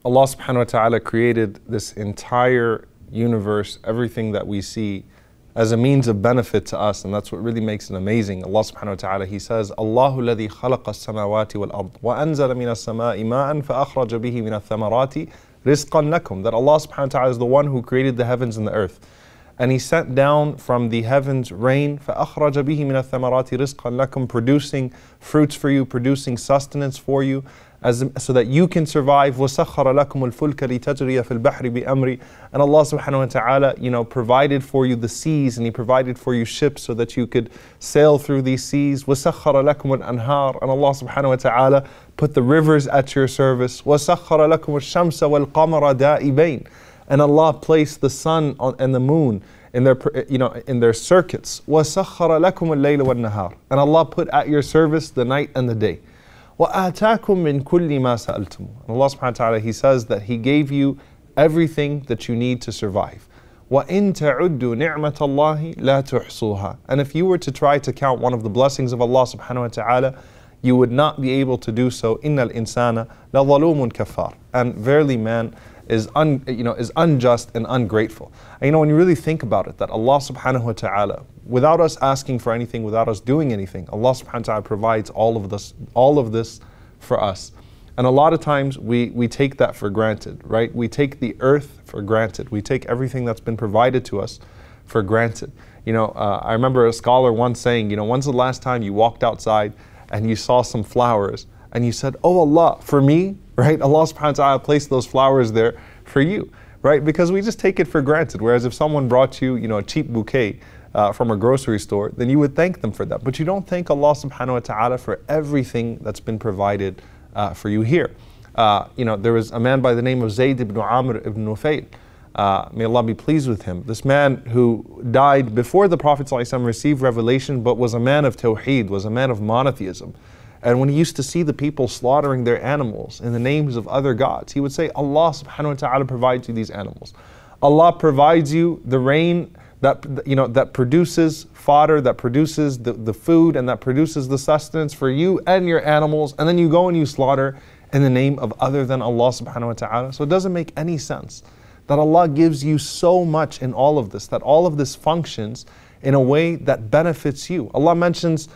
Allah subhanahu wa ta'ala created this entire universe, everything that we see, as a means of benefit to us, and that's what really makes it amazing. Allah subhanahu wa ta'ala, He says, Allahu alladhi khalaqa as-samawati wal-ard wa anzala min as-sama'i ma'an fa akhraja bihi min ath-thamarati rizqan lakum. That Allah subhanahu wa ta'ala is the one who created the heavens and the earth. And He sent down from the heavens rain, فَأَخْرَجَ بِهِ مِنَ الثَّمَرَاتِ رِزْقًا لَكُمْ, producing fruits for you, producing sustenance for you, so that you can survive. وَسَخَّرَ لَكُمُ الْفُلْكَ لِتَجْرِيَ فِي الْبَحْرِ بِأَمْرِ. And Allah subhanahu wa ta'ala, provided for you the seas, and He provided for you ships so that you could sail through these seas. وَسَخَّرَ لَكُمُ الْأَنْهَارِ. And Allah subhanahu wa ta'ala put the rivers at your service. وَسَخَّرَ لَكُمُ الشَّمْسَ وَالْقَمَرَ دَائِبَيْنِ. And Allah placed the sun and the moon in their circuits. وَسَخَّرَ لَكُمُ اللَّيْلَ وَالنَّهَارِ. And Allah put at your service the night and the day. وَآتَاكُم مِّن كُلِّ مَا سَأَلْتُمُ. And Allah subhanahu wa ta'ala, He says that He gave you everything that you need to survive. وَإِن تَعُدُّوا نِعْمَةَ اللَّهِ لَا تُحْصُوهَا. And if you were to try to count one of the blessings of Allah subhanahu wa ta'ala, you would not be able to do so. إِنَّ الْإِنسَانَ لَظَلُومٌ كَفَّارٌ. And verily man is unjust and ungrateful. And when you really think about it, that Allah subhanahu wa ta'ala, without us asking for anything, without us doing anything, Allah subhanahu wa ta'ala provides all of this for us. And a lot of times we take that for granted, right? We take the earth for granted. We take everything that's been provided to us for granted. I remember a scholar once saying, when's the last time you walked outside and you saw some flowers and you said, oh Allah, for me, right? Allah subhanahu wa ta'ala placed those flowers there for you, right? Because we just take it for granted. Whereas if someone brought you, a cheap bouquet from a grocery store, then you would thank them for that. But you don't thank Allah subhanahu wa ta'ala for everything that's been provided for you here. There was a man by the name of Zayd ibn Amr ibn Nufayl. May Allah be pleased with him. This man who died before the Prophet ﷺ received revelation, but was a man of tawheed, was a man of monotheism. And when he used to see the people slaughtering their animals in the names of other gods, he would say, Allah subhanahu wa ta'ala provides you these animals. Allah provides you the rain that produces fodder, that produces the food, and that produces the sustenance for you and your animals, and then you go and you slaughter in the name of other than Allah subhanahu wa ta'ala. So it doesn't make any sense that Allah gives you so much in all of this, that all of this functions in a way that benefits you. Allah mentions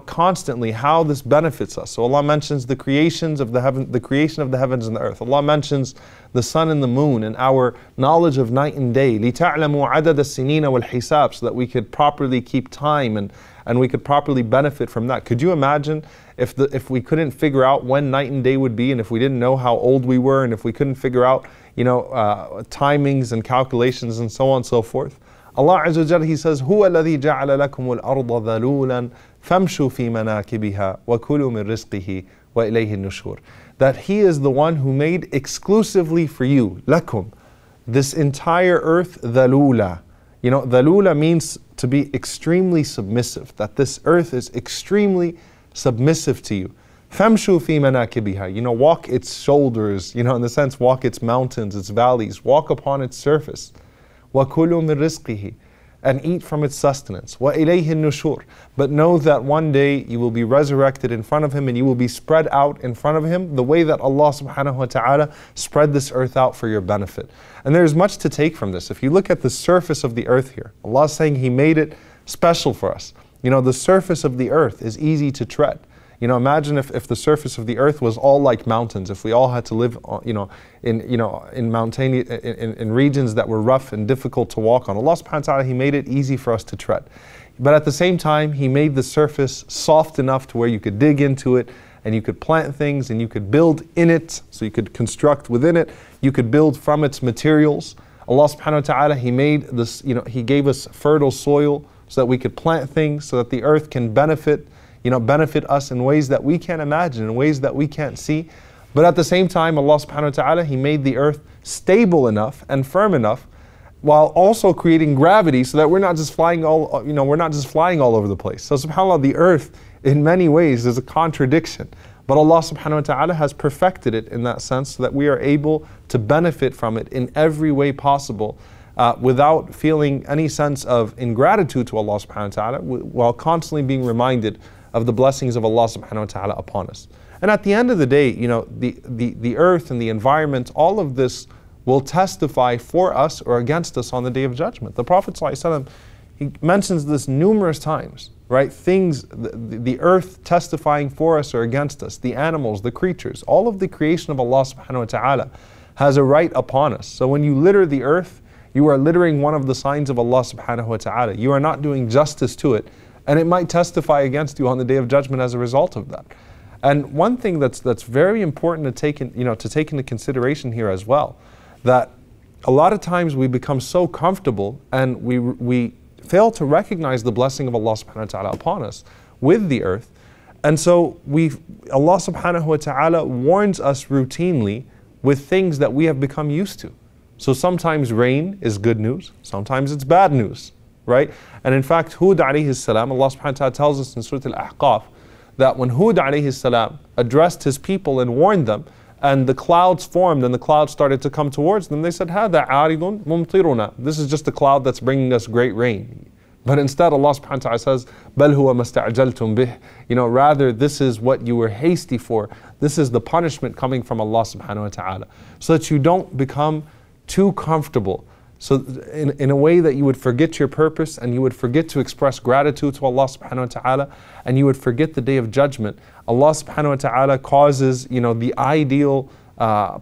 constantly how this benefits us. So Allah mentions the creation of the heavens and the earth. Allah mentions the sun and the moon and our knowledge of night and day. لِتَعْلَمُوا عَدَدَ السِّنِينَ وَالْحِسَابِ. So that we could properly keep time and we could properly benefit from that. Could you imagine if we couldn't figure out when night and day would be, and if we didn't know how old we were, and if we couldn't figure out timings and calculations and so on and so forth? Allah Azza wa Jalla, He says, هُوَ الَّذِي جَعَلَ لَكُمُ الْأَرْضَ ذَلُولًا فَامْشُوا فِي مَنَاكِبِهَا وَكُلُوا مِنْ رِزْقِهِ وَإِلَيْهِ النُّشُورِ. That He is the one who made exclusively for you, lakum, this entire earth, ذَلُولًا. ذَلُولًا means to be extremely submissive, that this earth is extremely submissive to you. فَامْشُوا فِي مَنَاكِبِهَا. Walk its shoulders, in the sense, walk its mountains, its valleys, walk upon its surface. وَكُلُوا مِنْ رِزْقِهِ. And eat from its sustenance. وَإِلَيْهِ النُّشُورِ. But know that one day you will be resurrected in front of Him, and you will be spread out in front of Him the way that Allah subhanahu wa ta'ala spread this earth out for your benefit. And there is much to take from this. If you look at the surface of the earth here, Allah is saying He made it special for us. The surface of the earth is easy to tread. Imagine if the surface of the earth was all like mountains, if we all had to live in regions that were rough and difficult to walk on. Allah subhanahu wa ta'ala, He made it easy for us to tread. But at the same time, He made the surface soft enough to where you could dig into it, and you could plant things, and you could build in it, so you could construct within it, you could build from its materials. Allah subhanahu wa ta'ala, He made this, He gave us fertile soil so that we could plant things, so that the earth can benefit us in ways that we can't imagine, in ways that we can't see. But at the same time, Allah subhanahu wa ta'ala, He made the earth stable enough and firm enough, while also creating gravity, so that we're not just flying all over the place. So subhanAllah, the earth in many ways is a contradiction. But Allah subhanahu wa ta'ala has perfected it in that sense, so that we are able to benefit from it in every way possible, without feeling any sense of ingratitude to Allah subhanahu wa ta'ala, while constantly being reminded of the blessings of Allah subhanahu wa ta'ala upon us. And at the end of the day, the earth and the environment, all of this will testify for us or against us on the Day of Judgment. The Prophet ﷺ, he mentions this numerous times, right? Things, the earth testifying for us or against us, the animals, the creatures, all of the creation of Allah subhanahu wa ta'ala has a right upon us. So when you litter the earth, you are littering one of the signs of Allah subhanahu wa ta'ala. You are not doing justice to it, and it might testify against you on the Day of Judgment as a result of that. And one thing that's very important to take into consideration here as well, that a lot of times we become so comfortable and we fail to recognize the blessing of Allah subhanahu wa ta'ala upon us with the earth. And so Allah subhanahu wa ta'ala warns us routinely with things that we have become used to. So sometimes rain is good news, sometimes it's bad news, right? And in fact, Hud alayhi salam, Allah subhanahu wa ta'ala tells us in Surah Al-Ahqaf that when Hud alayhi salam addressed his people and warned them, and the clouds formed and the clouds started to come towards them, they said, هَذَا عَارِضٌ مُمْطِرُنَا. This is just a cloud that's bringing us great rain. But instead Allah subhanahu wa ta'ala says, بَلْ هُوَ مَسْتَعْجَلْتُمْ بِهِ. Rather this is what you were hasty for. This is the punishment coming from Allah subhanahu wa ta'ala. So that you don't become too comfortable. So in a way that you would forget your purpose and you would forget to express gratitude to Allah subhanahu wa ta'ala, and you would forget the Day of Judgment. Allah subhanahu wa ta'ala causes the ideal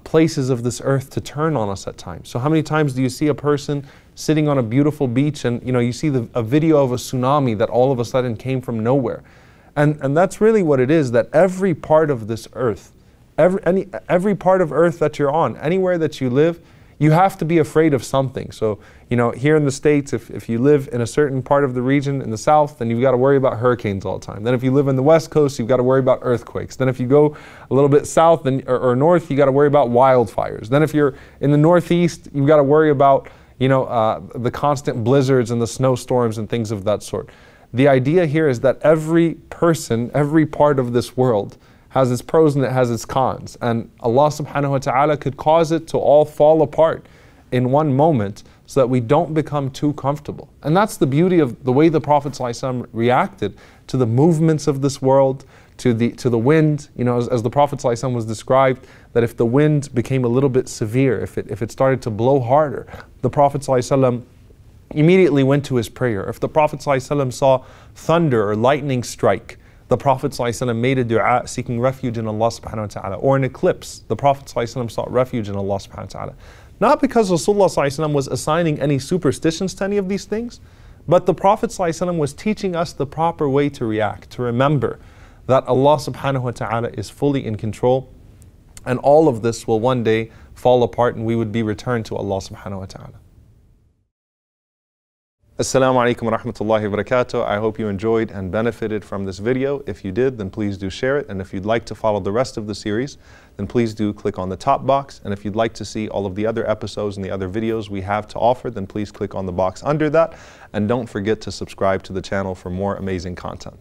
places of this earth to turn on us at times. So how many times do you see a person sitting on a beautiful beach and you see a video of a tsunami that all of a sudden came from nowhere? And that's really what it is, that every part of this earth, every part of earth that you're on, anywhere that you live, you have to be afraid of something. So, here in the States, if you live in a certain part of the region in the south, then you've got to worry about hurricanes all the time. Then if you live in the west coast, you've got to worry about earthquakes. Then if you go a little bit south or north, you got to worry about wildfires. Then if you're in the northeast, you've got to worry about, the constant blizzards and the snowstorms and things of that sort. The idea here is that every person, every part of this world has its pros and it has its cons. And Allah subhanahu wa ta'ala could cause it to all fall apart in one moment so that we don't become too comfortable. And that's the beauty of the way the Prophet ﷺ reacted to the movements of this world, to the wind. As the Prophet ﷺ was described, that if the wind became a little bit severe, if it started to blow harder, the Prophet ﷺ immediately went to his prayer. If the Prophet ﷺ saw thunder or lightning strike, the Prophet ﷺ made a dua seeking refuge in Allah subhanahu wa ta'ala. Or an eclipse, the Prophet ﷺ sought refuge in Allah subhanahu wa ta'ala. Not because Rasulullah ﷺ was assigning any superstitions to any of these things, but the Prophet ﷺ was teaching us the proper way to react, to remember that Allah subhanahu wa ta'ala is fully in control, and all of this will one day fall apart and we would be returned to Allah subhanahu wa ta'ala. Assalamu alaikum wa rahmatullahi wa barakatuh. I hope you enjoyed and benefited from this video. If you did, then please do share it. And if you'd like to follow the rest of the series, then please do click on the top box. And if you'd like to see all of the other episodes and the other videos we have to offer, then please click on the box under that. And don't forget to subscribe to the channel for more amazing content.